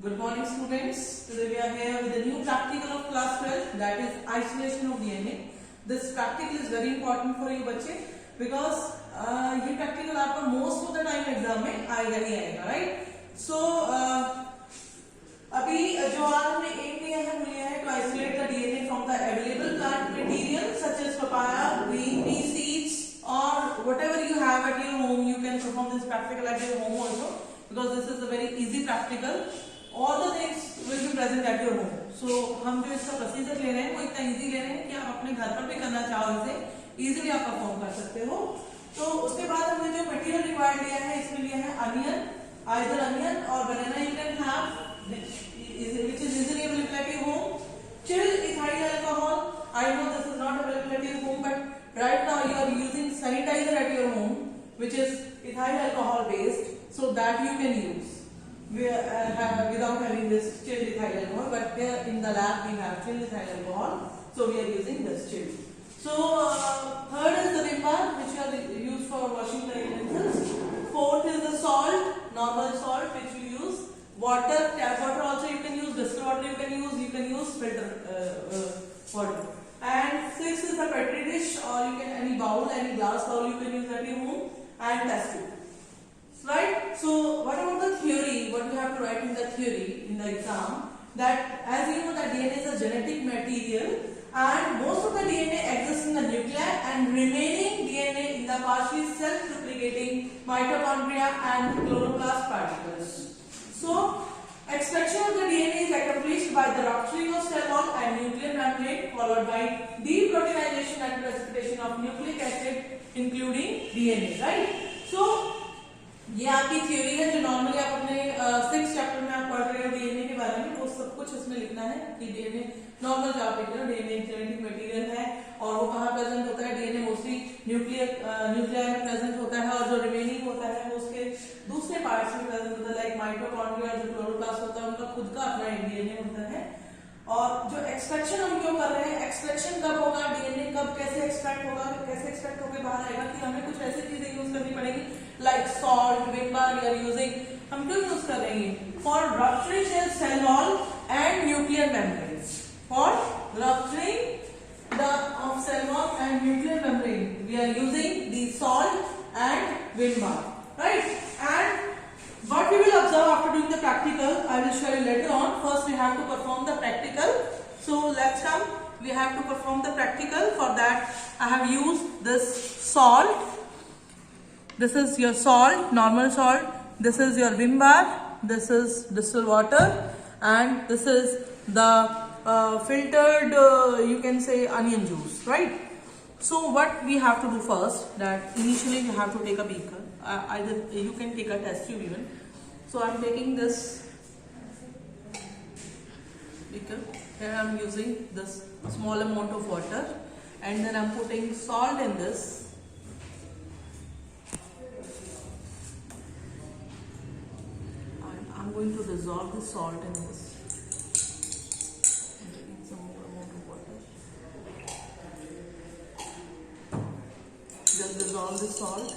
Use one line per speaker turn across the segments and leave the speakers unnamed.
Good morning students. Today we are here with a new practical of class 12, that is isolation of DNA. This practical is very important for you बच्चे because ये practical आपका most of the time exam में आएगा ही आएगा, right? So अभी जो आज हमने aim लिया है वो लिया है to isolate the DNA from the available plant material such as papaya, green pea seeds or whatever you have at your home. You can perform this practical at your home also because this is a very easy practical. All the things will be present at your home. So हम जो इसका procedure ले रहे हैं वो इतना easy ले रहे हैं कि आप अपने घर पर भी करना चाहो इसे इजीली आप परफॉर्म कर सकते हो. तो उसके बाद हमने जो मटेरियल रिक्वायर्ड लिया है इसमें लिया है अनियन, आइदर अनियन और banana you can have which is easily available at your home. Chilled ethyl alcohol. I know this is not available at your home, but right now you are using sanitizer at your home, which is ethyl alcohol based, so that you can use. We without having this chilled ethyl alcohol, but here in the lab we have chilled ethyl alcohol, so we are using this chilled. So third is the vim bar, which are used for washing the utensils. Fourth is the salt, normal salt, which we use. Water, tap water also you can use, distilled water you can use filter water. And sixth is the petri dish, or you can any bowl, any glass bowl you can use at your home, and test tube. Right? So what about the theory? What you have to write in the theory in the exam? That as you know that DNA is a genetic material and most of the DNA exists in the nuclei and remaining DNA in the partially self-replicating mitochondria and chloroplast particles. So extraction of the DNA is accomplished by the rupturing of cell wall and nuclear membrane followed by deproteinization and precipitation of nucleic acid including DNA. Right? So ये आपकी theory है जो normally आप अपने 6th chapter में आप पढ़ रहे हो डीएनए के बारे में, वो सब कुछ इसमें लिखना है कि डीएनए नॉर्मल जो आप लिख रहे हो डीएनए जेनेटिक मटेरियल है और वो कहाँ प्रेजेंट होता है. डीएनए मोस्टली न्यूक्लियर में प्रेजेंट होता है और जो रिमेनिंग होता है वो उसके दूसरे पार्ट्स में प्रेजेंट होता है, लाइक माइटोकॉन्ड्रिया जो क्लोरोप्लास्ट होता है उनका खुद का अपना डीएनए होता है. और जो एक्सट्रैक्शन हम क्यों कर रहे हैं, एक्सट्रैक्शन कब होगा, डीएनए कब कैसे एक्सट्रैक्ट होगा, कैसे एक्सट्रैक्ट होकर बाहर आएगा, कि हमें कुछ ऐसी चीजें यूज करनी पड़ेगी like salt, Vim bar we are using. हम क्यों यूज करेंगे? For rupturing cell wall and nuclear membranes. For rupturing the of cell wall and nuclear membrane we are using the salt and Vim bar. Right? And what we will observe after doing the practical, I will show you later on. First we have to perform the practical. So let's come. We have to perform the practical. For that I have used this salt. This is your salt, normal salt. This is your vim bar. This is distilled water. And this is the filtered, you can say onion juice, right? So what we have to do first, that initially you have to take a beaker. Either you can take a test tube even. So I am taking this beaker. Here I am using this small amount of water, and then I am putting salt in this. And I am going to dissolve the salt in this. I'm taking some more amount of water. Just dissolve the salt.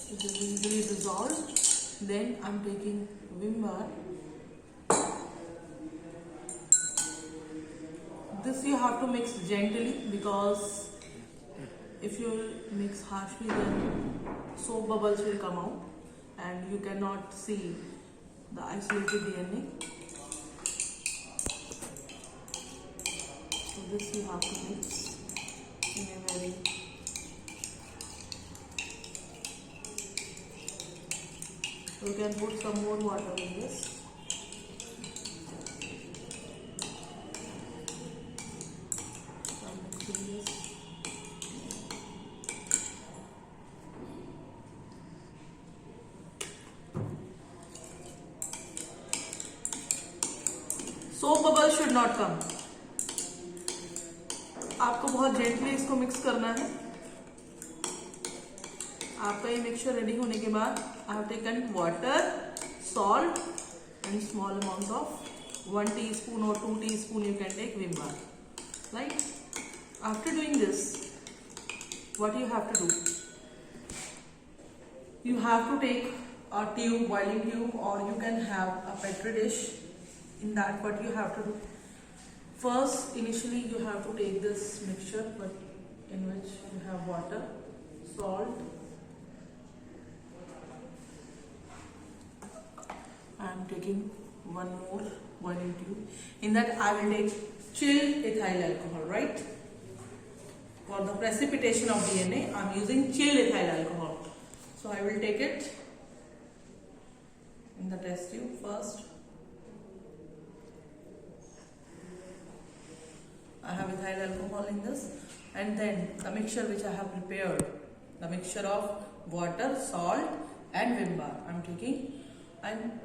It is easily dissolved. Then I am taking vim bar. This you have to mix gently because if you mix harshly then soap bubbles will come out and you cannot see the isolated DNA. So this you have to mix in a very you can put some more water in this. Soap bubble should not come. आपको बहुत gently इसको mix करना है. आपका ये mixture ready होने के बाद I have taken water, salt and small amount of 1 teaspoon or 2 teaspoon you can take vim bar. Right? After doing this, what you have to do? You have to take a tube, boiling tube, or you can have a petri dish. In that, what you have to do? First, initially you have to take this mixture, but in which you have water, salt, I am taking one more boiling tube. In that I will take chilled ethyl alcohol, right? For the precipitation of DNA, I am using chilled ethyl alcohol. So I will take it in the test tube first. I have ethyl alcohol in this, and then the mixture which I have prepared, the mixture of water, salt and Vim bar I am taking, and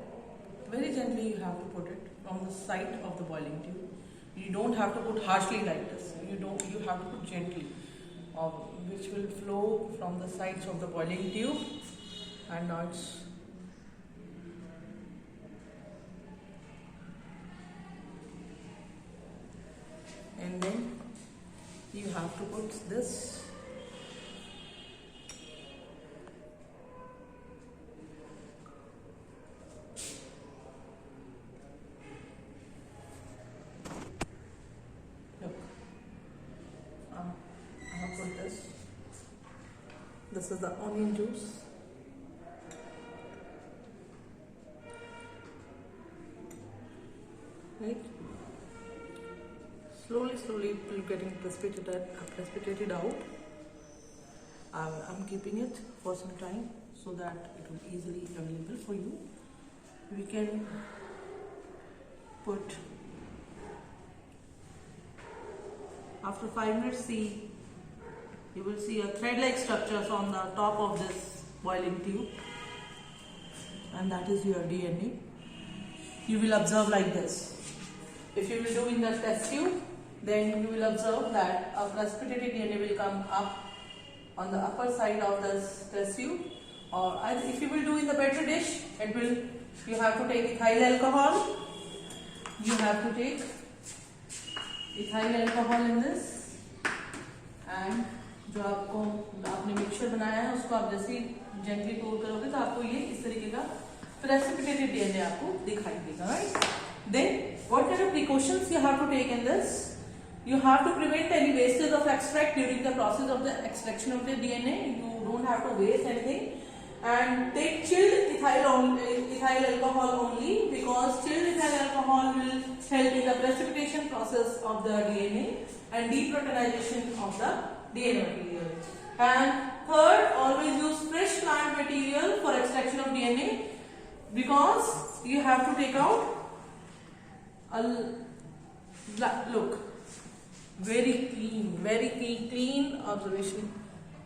very gently you have to put it from the side of the boiling tube. You don't have to put harshly like this. You have to put gently, which will flow from the sides of the boiling tube. And now it's and then you have to put this. Look, I have put this. This is the onion juice. Right? Slowly it will getting precipitated out. I'm keeping it for some time so that it will be easily available for you. We can put, after 5 minutes, you will see a thread-like structures on the top of this boiling tube, and that is your DNA. You will observe like this. If you will do in the test tube, then you will observe that a precipitated DNA will come up on the upper side of this test tube, or if you will do in the petri dish, you have to take ethyl alcohol. You have to take ethyl alcohol in this, and जो आपने mixture बनाया है उसको आप जैसे gently पोर करोगे तो आपको ये इस तरीके का precipitated DNA आपको दिखाई देगा, right? Then what kind of precautions you have to take in this? You have to prevent any wastage of extract during the process of the extraction of the DNA. You don't have to waste anything, and take chilled ethyl alcohol only, because chilled ethyl alcohol will help in the precipitation process of the DNA and deproteinization of the DNA material. And third, always use fresh plant material for extraction of DNA, because you have to take out look, very clean observation.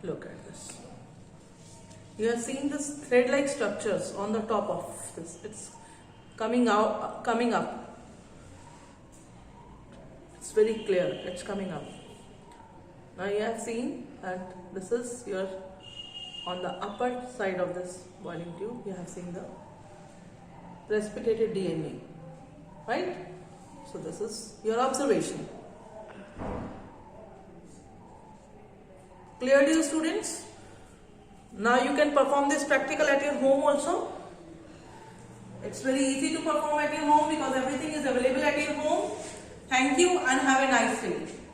Look at this. You are seeing this thread-like structures on the top of this. It's coming up. It's very clear. It's coming up. Now you have seen that this is your on the upper side of this boiling tube. You have seen the precipitated DNA, right? So this is your observation. Clear to you, students? Now you can perform this practical at your home also. It's very easy to perform at your home because everything is available at your home. Thank you and have a nice day.